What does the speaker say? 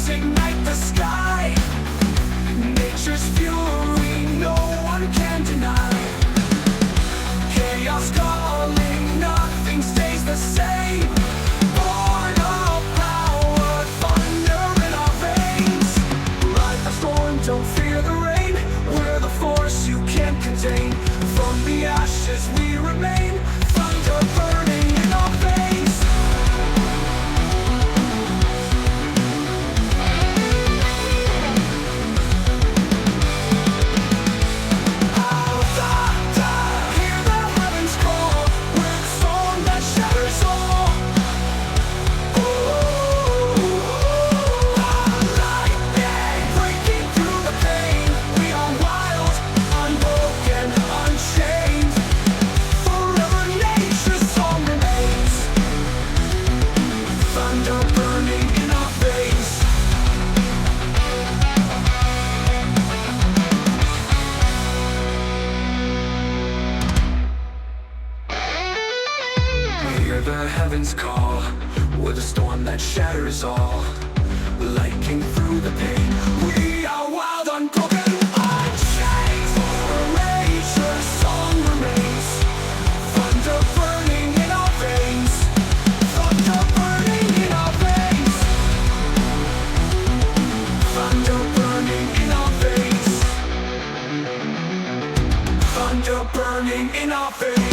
winds ignite the sky. Nature's fury, no one can deny. Chaos calling, nothing stays the same. Born of power, thunder in our veins. Ride the storm, don't fear the rain. We're the force you can't contain. From the ashes we remain. Thunder burning in our veins. Hear the heavens call. We're the storm that shatters all. Lightning breaking through the pain. We are wild, unbroken, unchained. Forever nature's song remains. Thunder burning in our veins. Hear the heavens call. We're the storm that shatters all. Lightning through the pain. We are wild, unbroken, unchained. Nature's song remains. Thunder burning in our veins. Thunder burning in our veins. Thunder burning in our veins. Thunder burning in our veins.